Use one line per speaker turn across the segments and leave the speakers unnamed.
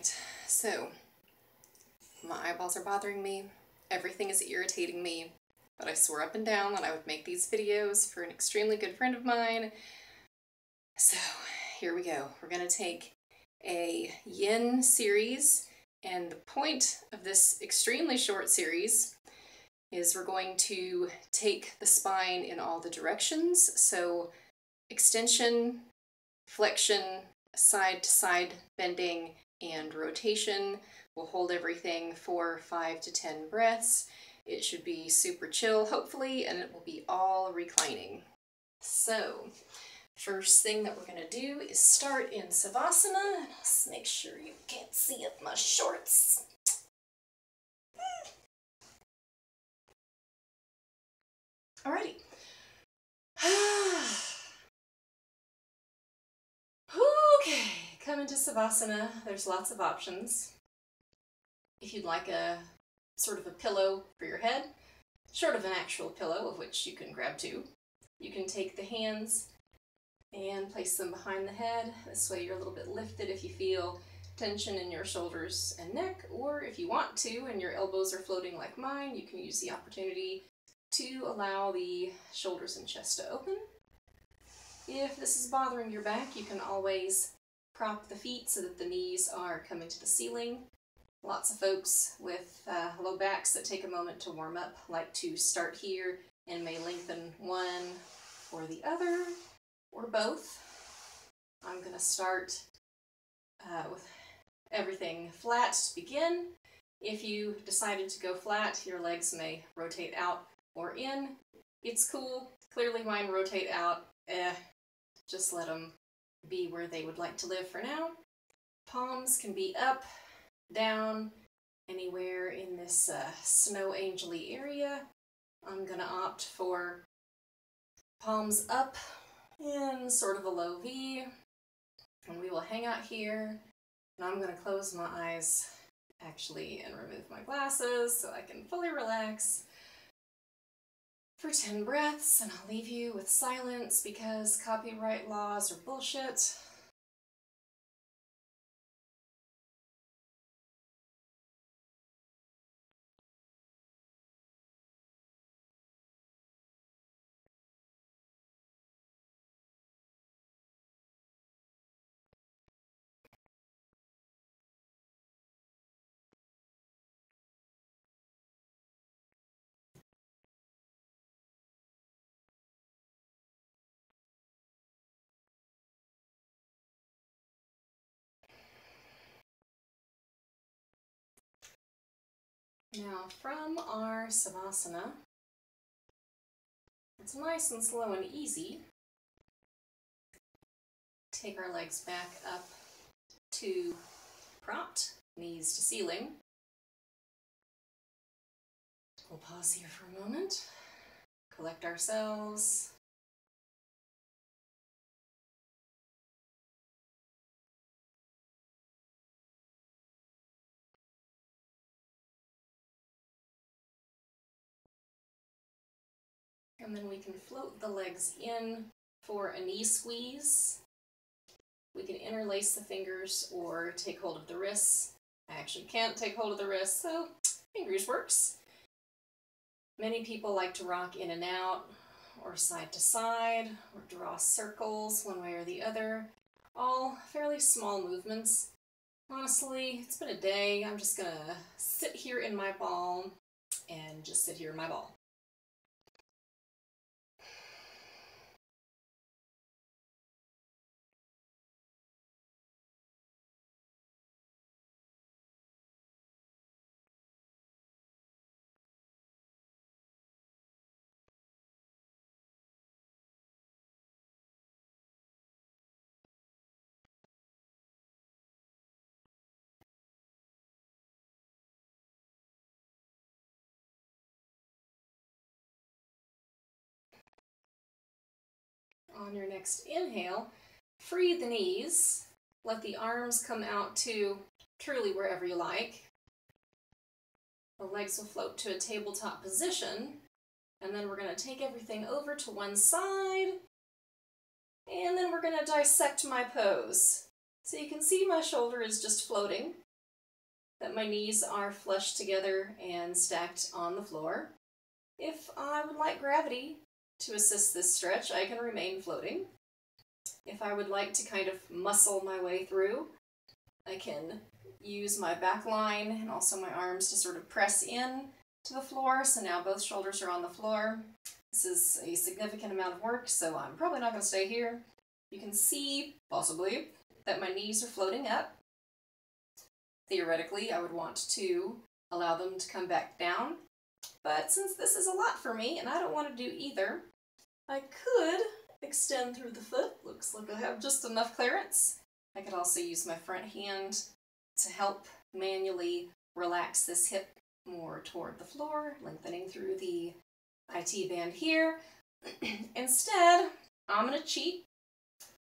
Alright, so my eyeballs are bothering me, everything is irritating me, but I swore up and down that I would make these videos for an extremely good friend of mine. So here we go. We're going to take a Yin series, and the point of this extremely short series is we're going to take the spine in all the directions. So extension, flexion, side to side bending, and rotation. We'll hold everything for 5 to 10 breaths. It should be super chill, hopefully, and it will be all reclining. So, first thing that we're going to do is start in Savasana. Let's make sure you can't see up my shorts. Alrighty. Okay, come into Savasana. There's lots of options. If you'd like a sort of a pillow for your head, short of an actual pillow, of which you can grab two, you can take the hands and place them behind the head. This way you're a little bit lifted if you feel tension in your shoulders and neck, or if you want to and your elbows are floating like mine, you can use the opportunity to allow the shoulders and chest to open. If this is bothering your back, you can always prop the feet so that the knees are coming to the ceiling. Lots of folks with low backs that take a moment to warm up like to start here and may lengthen one or the other, or both. I'm going to start with everything flat to begin. If you decided to go flat, your legs may rotate out or in. It's cool. Clearly mine rotate out. Just let them be where they would like to live for now. Palms can be up, down, anywhere in this snow angel-y area. I'm going to opt for palms up in sort of a low V, and we will hang out here. And I'm going to close my eyes actually and remove my glasses so I can fully relax for 10 breaths, and I'll leave you with silence because copyright laws are bullshit. Now, from our Savasana, it's nice and slow and easy. Take our legs back up to propped, knees to ceiling. We'll pause here for a moment, collect ourselves. And then we can float the legs in for a knee squeeze. We can interlace the fingers or take hold of the wrists. I actually can't take hold of the wrists, so fingers works. Many people like to rock in and out, or side to side, or draw circles one way or the other. All fairly small movements. Honestly, it's been a day. I'm just gonna sit here in my ball and just sit here in my ball. On your next inhale, free the knees. Let the arms come out to truly wherever you like. The legs will float to a tabletop position, and then we're going to take everything over to one side, and then we're going to dissect my pose. So you can see my shoulder is just floating. that my knees are flush together and stacked on the floor. If I would like gravity to assist this stretch, I can remain floating. If I would like to kind of muscle my way through, I can use my back line and also my arms to sort of press in to the floor. So now both shoulders are on the floor. This is a significant amount of work, so I'm probably not going to stay here. You can see, possibly, that my knees are floating up. Theoretically, I would want to allow them to come back down. But since this is a lot for me, and I don't want to do either, I could extend through the foot. Looks like I have just enough clearance. I could also use my front hand to help manually relax this hip more toward the floor, lengthening through the IT band here. Instead, I'm going to cheat,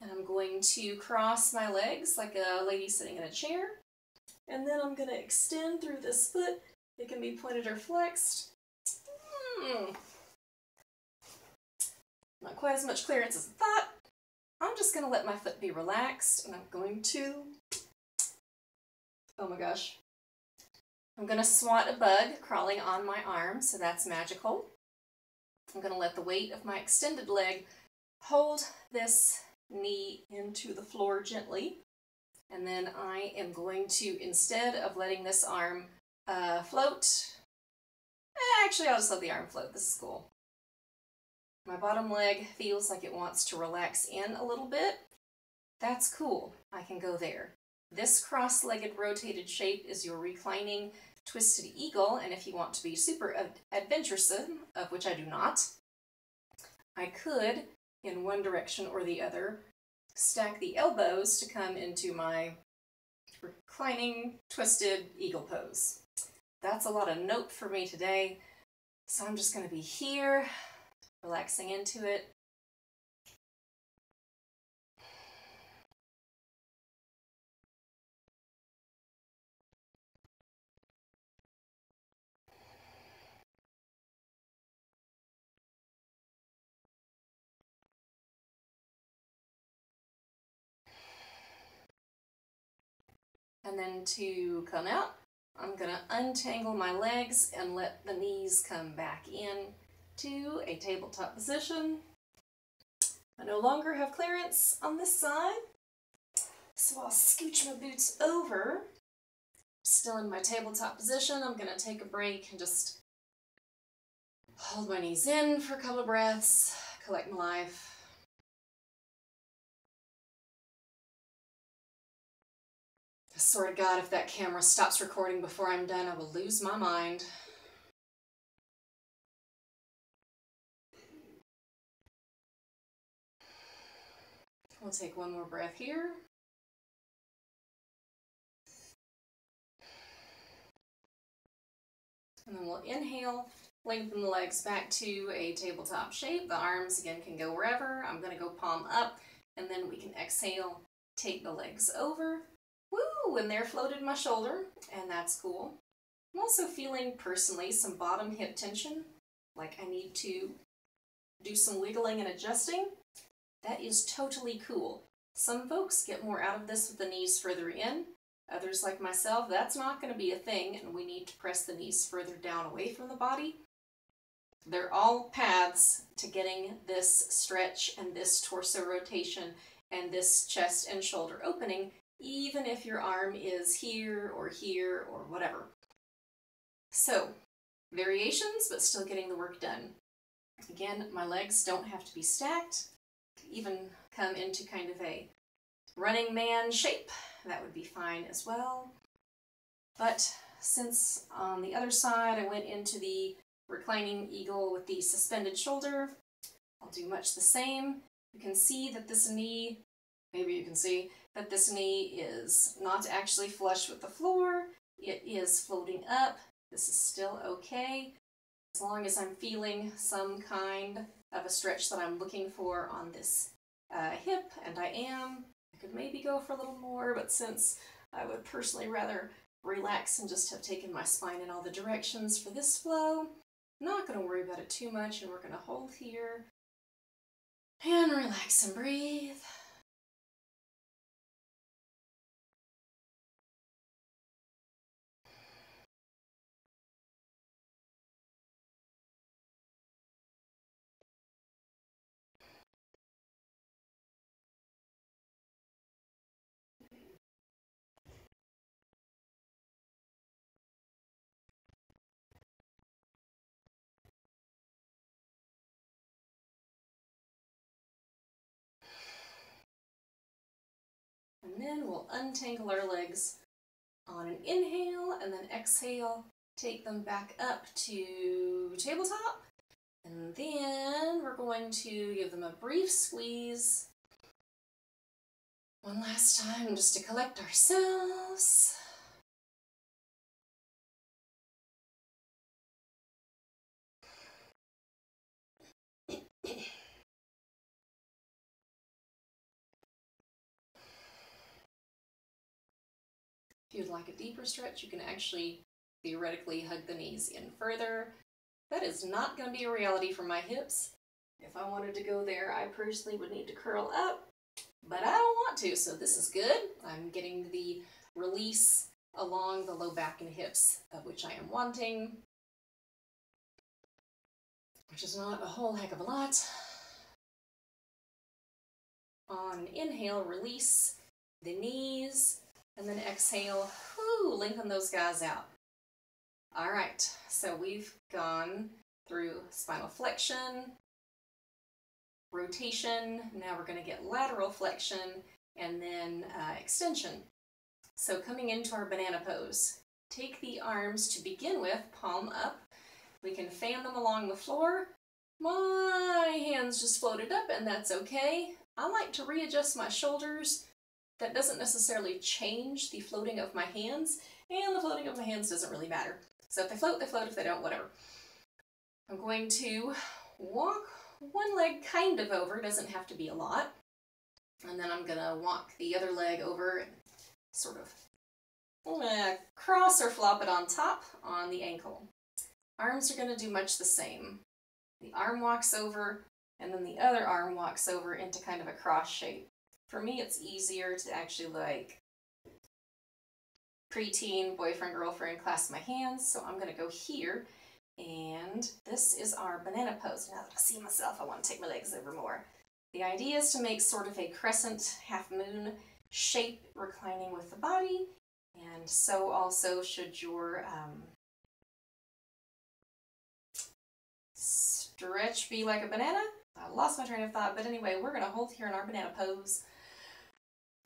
and I'm going to cross my legs like a lady sitting in a chair, and then I'm going to extend through this foot. It can be pointed or flexed. Not quite as much clearance as I thought. I'm just going to let my foot be relaxed, and I'm going to, oh my gosh, I'm going to swat a bug crawling on my arm, so that's magical. I'm going to let the weight of my extended leg hold this knee into the floor gently, and then I am going to, instead of letting this arm float, actually I'll just let the arm float. This is cool. My bottom leg feels like it wants to relax in a little bit. That's cool. I can go there. This cross-legged rotated shape is your reclining twisted eagle, and if you want to be super adventuresome, of which I do not, I could, in one direction or the other, stack the elbows to come into my reclining twisted eagle pose. That's a lot of note for me today, so I'm just going to be here, relaxing into it. And then to come out, I'm going to untangle my legs and let the knees come back in to a tabletop position. I no longer have clearance on this side, so I'll scooch my boots over. Still in my tabletop position, I'm going to take a break and just hold my knees in for a couple of breaths, collect my life. I swear to God, if that camera stops recording before I'm done, I will lose my mind. We'll take one more breath here. And then we'll inhale, lengthen the legs back to a tabletop shape. The arms, again, can go wherever. I'm going to go palm up, and then we can exhale, take the legs over. Woo! And there floated my shoulder, and that's cool. I'm also feeling, personally, some bottom hip tension, like I need to do some wiggling and adjusting. That is totally cool. Some folks get more out of this with the knees further in. Others, like myself, that's not going to be a thing, and we need to press the knees further down away from the body. They're all paths to getting this stretch and this torso rotation and this chest and shoulder opening, even if your arm is here or whatever. So, variations, but still getting the work done. Again, my legs don't have to be stacked. Even come into kind of a running man shape. That would be fine as well. But since on the other side I went into the reclining eagle with the suspended shoulder, I'll do much the same. You can see that this knee, maybe you can see that this knee is not actually flush with the floor. It is floating up. This is still okay. As long as I'm feeling some kind of a stretch that I'm looking for on this hip, and I am. I could maybe go for a little more, but since I would personally rather relax and just have taken my spine in all the directions for this flow, I'm not going to worry about it too much, and we're going to hold here and relax and breathe. then we'll untangle our legs on an inhale, and then exhale, take them back up to tabletop. And then we're going to give them a brief squeeze. One last time just to collect ourselves. If you'd like a deeper stretch, you can actually theoretically hug the knees in further. That is not going to be a reality for my hips. If I wanted to go there, I personally would need to curl up, but I don't want to, so this is good. I'm getting the release along the low back and hips, of which I am wanting, which is not a whole heck of a lot. On an inhale, release the knees, and then exhale, lengthen those guys out. All right, so we've gone through spinal flexion, rotation, now we're going to get lateral flexion, and then extension. So coming into our banana pose, take the arms to begin with, palm up. We can fan them along the floor. My hands just floated up, and that's okay. I like to readjust my shoulders. That doesn't necessarily change the floating of my hands, and the floating of my hands doesn't really matter. So if they float, they float. If they don't, whatever. I'm going to walk one leg kind of over, doesn't have to be a lot. And then I'm going to walk the other leg over and sort of cross or flop it on top on the ankle. Arms are going to do much the same. The arm walks over, and then the other arm walks over into kind of a cross shape. For me, it's easier to actually like preteen, boyfriend, girlfriend, clasp my hands. So I'm going to go here, and this is our banana pose. Now that I see myself, I want to take my legs over more. The idea is to make sort of a crescent half moon shape, reclining with the body, and so also should your stretch be like a banana. I lost my train of thought, but anyway, we're going to hold here in our banana pose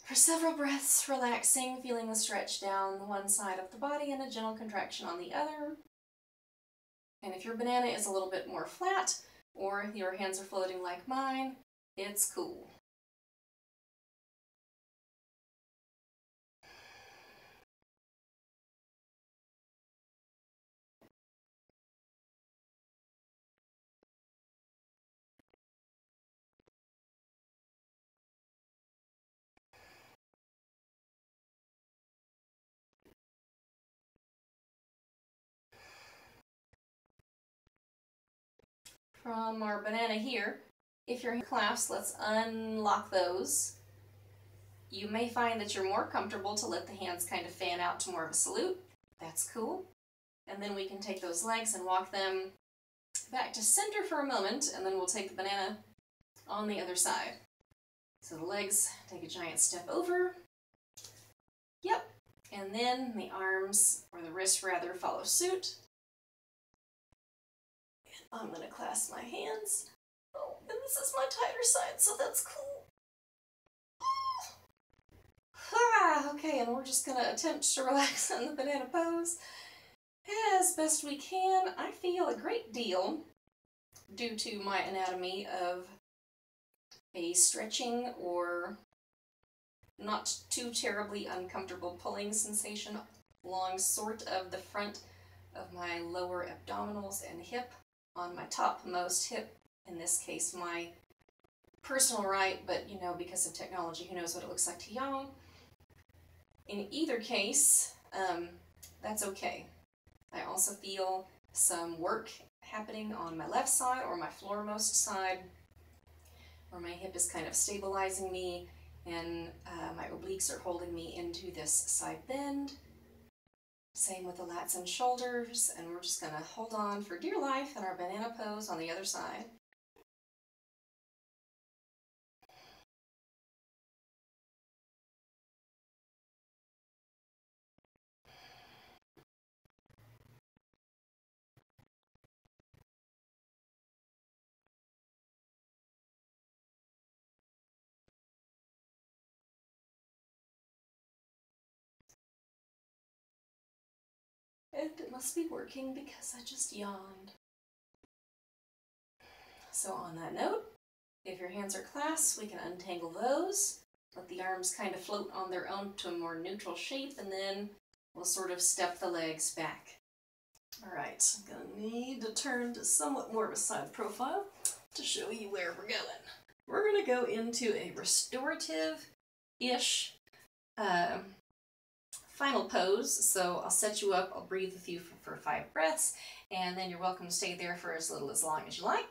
for several breaths, relaxing, feeling the stretch down one side of the body and a gentle contraction on the other. And if your banana is a little bit more flat, or your hands are floating like mine, it's cool. From our banana here, if your clasps, let's unlock those. You may find that you're more comfortable to let the hands kind of fan out to more of a salute. That's cool. And then we can take those legs and walk them back to center for a moment, and then we'll take the banana on the other side. So the legs take a giant step over. Yep. And then the arms, or the wrists rather, follow suit. And I'm going to clasp my hands. Oh, and this is my tighter side, so that's cool. Okay, and we're just going to attempt to relax in the banana pose as best we can. I feel a great deal, due to my anatomy, of a stretching or not too terribly uncomfortable pulling sensation along sort of the front of my lower abdominals and hip on my topmost hip, in this case my personal right, but you know, because of technology, who knows what it looks like to y'all. In either case, that's okay. I also feel some work happening on my left side or my floormost side, where my hip is kind of stabilizing me, and my obliques are holding me into this side bend. Same with the lats and shoulders, and we're just going to hold on for dear life in our banana pose on the other side. And it must be working because I just yawned. So on that note, if your hands are clasped, we can untangle those. Let the arms kind of float on their own to a more neutral shape, and then we'll sort of step the legs back. All right, I'm gonna need to turn to somewhat more of a side profile to show you where we're going. We're gonna go into a restorative-ish final pose. So I'll set you up, I'll breathe with you for 5 breaths, and then you're welcome to stay there for as little as long as you like.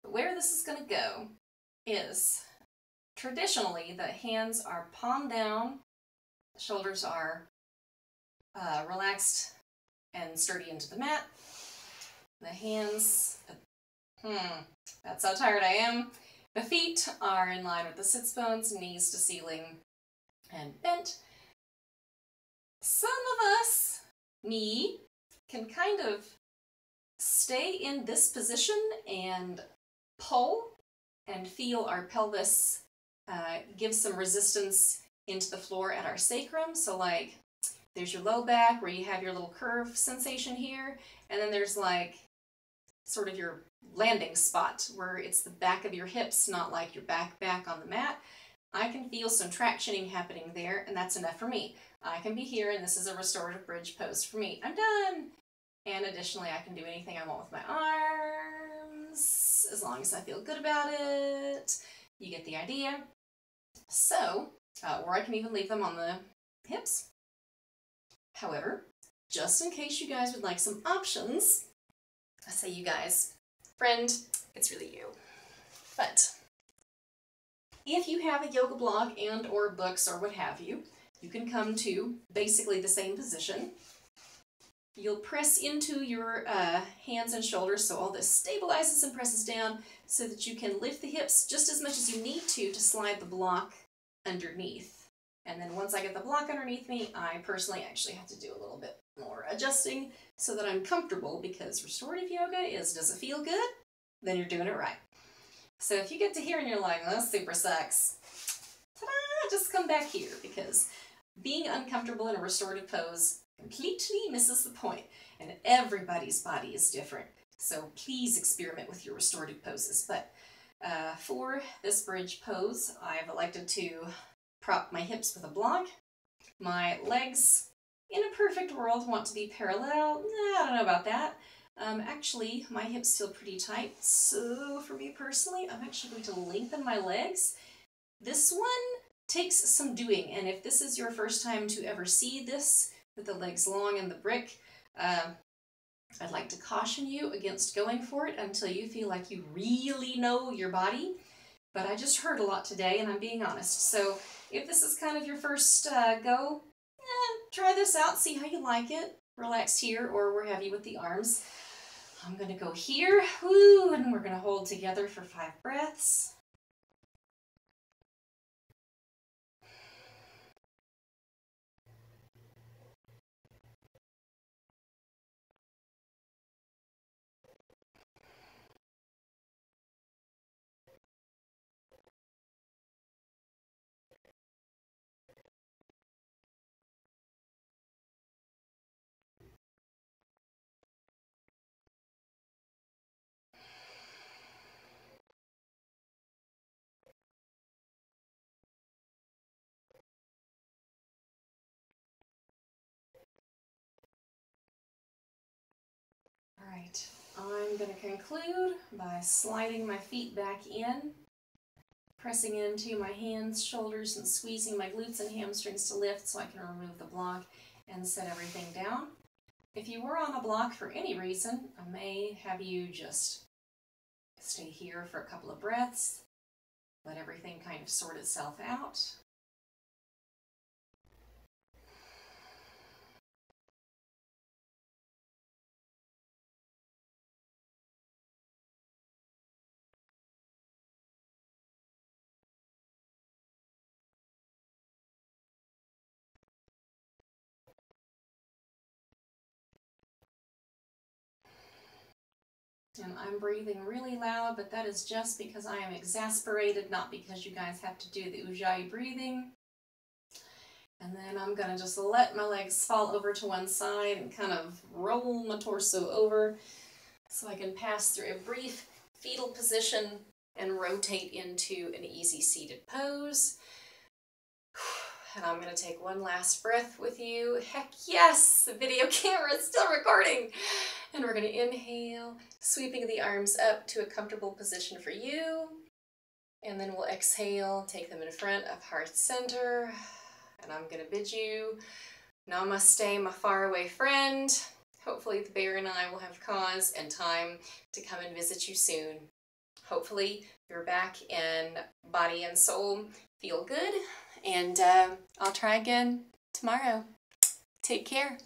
But where this is gonna go is, traditionally, the hands are palm down, the shoulders are relaxed and sturdy into the mat. The hands, that's how tired I am. The feet are in line with the sits bones, knees to ceiling and bent. Some of us, me, can kind of stay in this position and pull and feel our pelvis give some resistance into the floor at our sacrum. So like, there's your low back where you have your little curve sensation here, and then there's like sort of your landing spot where it's the back of your hips, not like your back on the mat. I can feel some tractioning happening there, and that's enough for me. I can be here, and this is a restorative bridge pose for me. I'm done! And additionally, I can do anything I want with my arms, as long as I feel good about it. You get the idea. So, or I can even leave them on the hips. However, just in case you guys would like some options, I say you guys, friend, it's really you. But if you have a yoga blog and or books or what have you, you can come to basically the same position. You'll press into your hands and shoulders, so all this stabilizes and presses down so that you can lift the hips just as much as you need to slide the block underneath. And then once I get the block underneath me, I personally actually have to do a little bit more adjusting so that I'm comfortable, because restorative yoga is, does it feel good? Then you're doing it right. So if you get to here and you're like, that super sucks, ta-da, just come back here, because being uncomfortable in a restorative pose completely misses the point, and everybody's body is different. So please experiment with your restorative poses. But for this bridge pose, I've elected to prop my hips with a block. My legs, in a perfect world, want to be parallel. I don't know about that. Actually, my hips feel pretty tight, so for me personally, I'm actually going to lengthen my legs. This one takes some doing, and if this is your first time to ever see this with the legs long and the brick, I'd like to caution you against going for it until you feel like you really know your body. But I just heard a lot today, and I'm being honest. So if this is kind of your first go, try this out, see how you like it. Relax here, or where have you with the arms. I'm going to go here, woo, and we're going to hold together for 5 breaths. Alright, I'm going to conclude by sliding my feet back in, pressing into my hands, shoulders, and squeezing my glutes and hamstrings to lift so I can remove the block and set everything down. If you were on a block for any reason, I may have you just stay here for a couple of breaths, let everything kind of sort itself out. And I'm breathing really loud, but that is just because I am exasperated, not because you guys have to do the Ujjayi breathing. And And then I'm gonna just let my legs fall over to one side and kind of roll my torso over so I can pass through a brief fetal position and rotate into an easy seated pose. And I'm gonna take one last breath with you. Heck yes, the video camera is still recording. And we're gonna inhale, sweeping the arms up to a comfortable position for you. And then we'll exhale, take them in front of heart center. And I'm gonna bid you namaste, my faraway friend. Hopefully the bear and I will have cause and time to come and visit you soon. Hopefully you're back in body and soul feel good. And I'll try again tomorrow. Take care.